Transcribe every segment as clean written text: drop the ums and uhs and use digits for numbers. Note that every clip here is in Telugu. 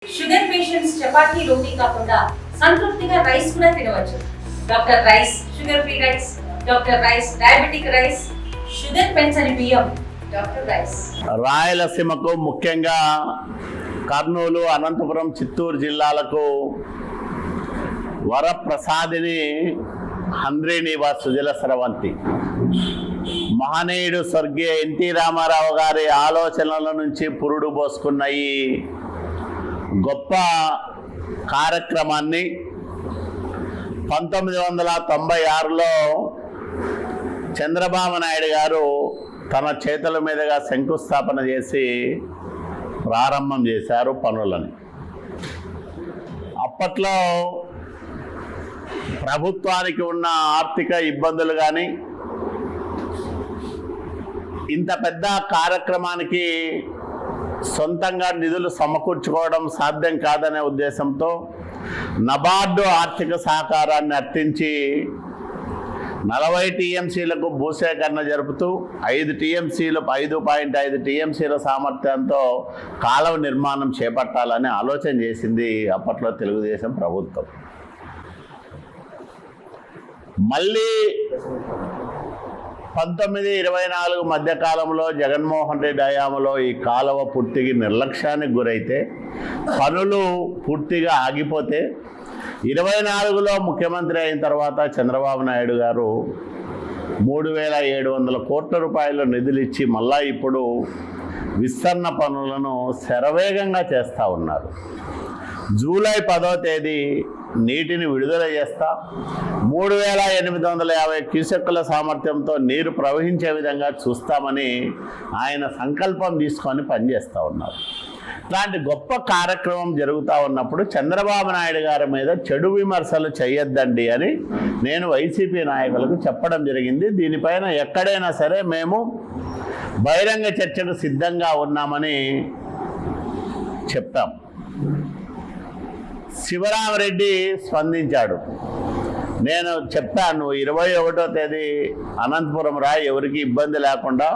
షుగర్ పేషెంట్స్ చపాతీ రోటీ కాకుండా సంతృప్తిగా రైస్ కూడా తినవచ్చు. Doctor rice, sugar free rice, doctor rice, diabetic rice, sugar పెంచని బియ్యం, డాక్టర్ రైస్. రాయలసీమకు ముఖ్యంగా కర్నూలు, అనంతపురం, చిత్తూరు జిల్లాలకు వరప్రసాదిని హంద్రీనివాస్ సుజల స్రవంతి. మహనీయుడు స్వర్గీయ ఎన్టీ రామారావు గారి ఆలోచనల నుంచి పురుడు పోసుకున్న ఈ గొప్ప కార్యక్రమాన్ని 1996లో చంద్రబాబు నాయుడు గారు తన చేతుల మీదుగా శంకుస్థాపన చేసి ప్రారంభం చేశారు పనులని. అప్పట్లో ప్రభుత్వానికి ఉన్న ఆర్థిక ఇబ్బందులు కానీ, ఇంత పెద్ద కార్యక్రమానికి సొంతంగా నిధులు సమకూర్చుకోవడం సాధ్యం కాదనే ఉద్దేశంతో నబార్డు ఆర్థిక సహకారాన్ని అర్థించి 40 టీఎంసీలకు భూసేకరణ జరుపుతూ 5 టీఎంసీలు 5.5 టీఎంసీల సామర్థ్యంతో కాలువ నిర్మాణం చేపట్టాలని ఆలోచన చేసింది అప్పట్లో తెలుగుదేశం ప్రభుత్వం. మళ్ళీ 1924 మధ్యకాలంలో జగన్మోహన్ రెడ్డి హయాంలో ఈ కాలువ పూర్తిగా నిర్లక్ష్యానికి గురైతే, పనులు పూర్తిగా ఆగిపోతే 24లో ముఖ్యమంత్రి అయిన తర్వాత చంద్రబాబు నాయుడు గారు 3700 కోట్ల రూపాయలు నిధులు ఇచ్చి మళ్ళా ఇప్పుడు విస్తరణ పనులను శరవేగంగా చేస్తూ ఉన్నారు. జూలై 10వ తేదీ నీటిని విడుదల చేస్తా 3850 క్యూసెక్కుల సామర్థ్యంతో నీరు ప్రవహించే విధంగా చూస్తామని ఆయన సంకల్పం తీసుకొని పనిచేస్తూ ఉన్నారు. ఇట్లాంటి గొప్ప కార్యక్రమం జరుగుతూ ఉన్నప్పుడు చంద్రబాబు నాయుడు గారి మీద చెడు విమర్శలు చేయొద్దండి అని నేను వైసీపీ నాయకులకు చెప్పడం జరిగింది. దీనిపైన ఎక్కడైనా సరే మేము బహిరంగ చర్చకు సిద్ధంగా ఉన్నామని చెప్తాం. శివరామరెడ్డి స్పందించాడు. నేను చెప్పాను, 21వ తేదీ అనంతపురం రా, ఎవరికి ఇబ్బంది లేకుండా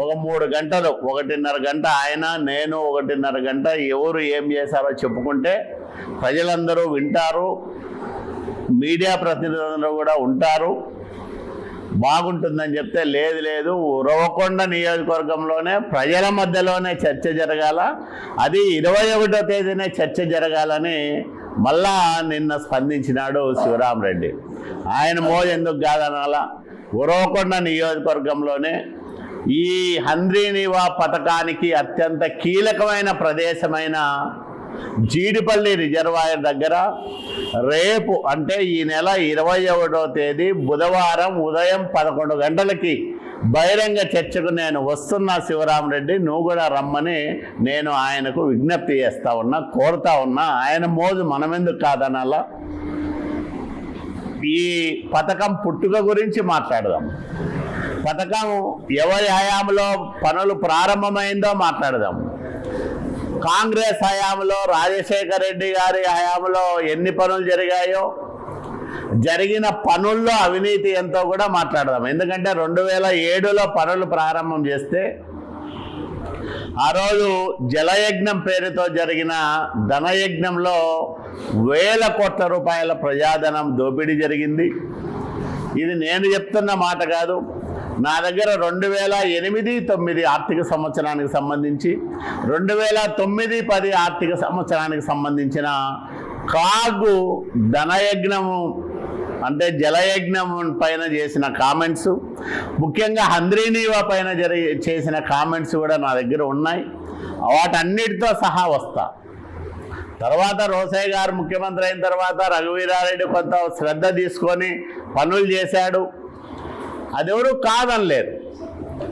ఒక 3 గంటలు, 1.5 గంట ఆయన, నేను 1.5 గంట ఎవరు ఏం చేశారో చెప్పుకుంటే ప్రజలందరూ వింటారు, మీడియా ప్రతినిధులు కూడా ఉంటారు, బాగుంటుందని చెప్తే లేదు ఉరవకొండ నియోజకవర్గంలోనే ప్రజల మధ్యలోనే చర్చ జరగాల, అది 21వ తేదీనే చర్చ జరగాలని మళ్ళా నిన్న స్పందించినాడు శివరామరెడ్డి. ఆయన మోజు ఎందుకు కాదనాలా, ఉరవకొండ నియోజకవర్గంలోనే ఈ హంద్రీనివా పథకానికి అత్యంత కీలకమైన ప్రదేశమైన జీడిపల్లి రిజర్వాయర్ దగ్గర రేపు అంటే ఈ నెల 21వ తేదీ బుధవారం ఉదయం 11 గంటలకి బహిరంగ చర్చకు నేను వస్తున్నా శివరామరెడ్డి, నువ్వు కూడా రమ్మని నేను ఆయనకు విజ్ఞప్తి చేస్తా ఉన్నా, కోరుతా ఉన్నా. ఆయన మోజు మనమెందుకు కాదనాలా. ఈ పథకం పుట్టుక గురించి మాట్లాడదాం, పథకం ఎవరి హయాంలో పనులు ప్రారంభమైందో మాట్లాడదాం. కాంగ్రెస్ హయాంలో, రాజశేఖర రెడ్డి గారి హయాంలో ఎన్ని పనులు జరిగాయో, జరిగిన పనుల్లో అవినీతి ఎంతో కూడా మాట్లాడదాం. ఎందుకంటే 2007లో పనులు ప్రారంభం చేస్తే ఆ రోజు జలయజ్ఞం పేరుతో జరిగిన ధనయజ్ఞంలో 1000 కోట్ల రూపాయల ప్రజాధనం దోపిడీ జరిగింది. ఇది నేను చెప్తున్న మాట కాదు. నా దగ్గర 2008-09 ఆర్థిక సంవత్సరానికి సంబంధించి 2009-10 ఆర్థిక సంవత్సరానికి సంబంధించిన కాగు ధనయజ్ఞము అంటే జలయజ్ఞం పైన చేసిన కామెంట్స్, ముఖ్యంగా హంద్రీనివా పైన చేసిన కామెంట్స్ కూడా నా దగ్గర ఉన్నాయి. వాటన్నిటితో సహా వస్తా. తర్వాత రోసయ్య గారు ముఖ్యమంత్రి అయిన తర్వాత రఘువీరారెడ్డి కొంత శ్రద్ధ తీసుకొని పనులు చేశాడు, అదెవరు కాదనలేరు.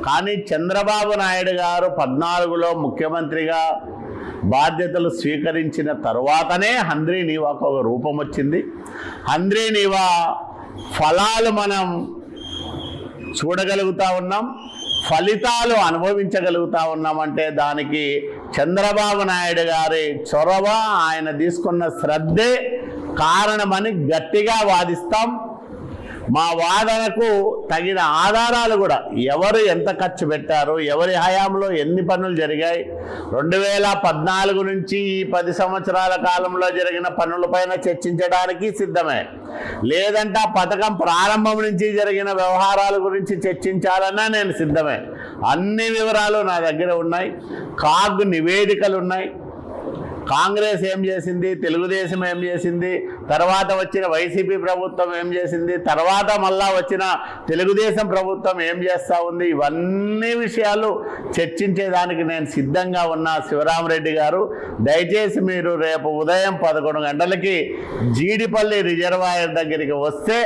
కానీ చంద్రబాబు నాయుడు గారు 14లో ముఖ్యమంత్రిగా బాధ్యతలు స్వీకరించిన తర్వాతనే హంద్రీనివాకు ఒక రూపం వచ్చింది. హంద్రీనివా ఫలాలు మనం చూడగలుగుతూ ఉన్నాం, ఫలితాలు అనుభవించగలుగుతూ ఉన్నామంటే దానికి చంద్రబాబు నాయుడు గారి చొరవ, ఆయన తీసుకున్న శ్రద్ధే కారణమని గట్టిగా వాదిస్తాం. మా వాదనకు తగిన ఆధారాలు కూడా ఎవరు ఎంత ఖర్చు పెట్టారు, ఎవరి హయాంలో ఎన్ని పనులు జరిగాయి, 2014 నుంచి ఈ 10 సంవత్సరాల కాలంలో జరిగిన పనులపైన చర్చించడానికి సిద్ధమే. లేదంటే ఆ పథకం ప్రారంభం నుంచి జరిగిన వ్యవహారాల గురించి చర్చించాలన్నా నేను సిద్ధమే. అన్ని వివరాలు నా దగ్గర ఉన్నాయి. కాగ్ నివేదికలు ఉన్నాయి. కాంగ్రెస్ ఏం చేసింది, తెలుగుదేశం ఏం చేసింది, తర్వాత వచ్చిన వైసీపీ ప్రభుత్వం ఏం చేసింది, తర్వాత మళ్ళా వచ్చిన తెలుగుదేశం ప్రభుత్వం ఏం చేస్తూ ఉంది, ఇవన్నీ విషయాలు చర్చించేదానికి నేను సిద్ధంగా ఉన్నా. శివరామరెడ్డి గారు, దయచేసి మీరు రేపు ఉదయం 11 గంటలకి జీడిపల్లి రిజర్వాయర్ దగ్గరికి వస్తే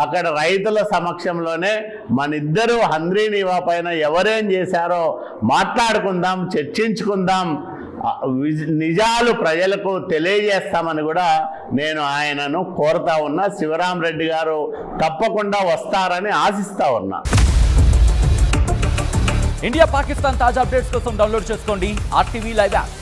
అక్కడ రైతుల సమక్షంలోనే మనిద్దరూ హంద్రీనీవా పైన ఎవరేం చేశారో మాట్లాడుకుందాం, చర్చించుకుందాం, నిజాలు ప్రజలకు తెలియజేస్తామని కూడా నేను ఆయనను కోరుతా ఉన్నా. శివరామరెడ్డి గారు తప్పకుండా వస్తారని ఆశిస్తా ఉన్నా. ఇండియా పాకిస్తాన్ తాజా అప్డేట్స్ కోసం డౌన్లోడ్ చేసుకోండి RTV లైవ్ యాప్.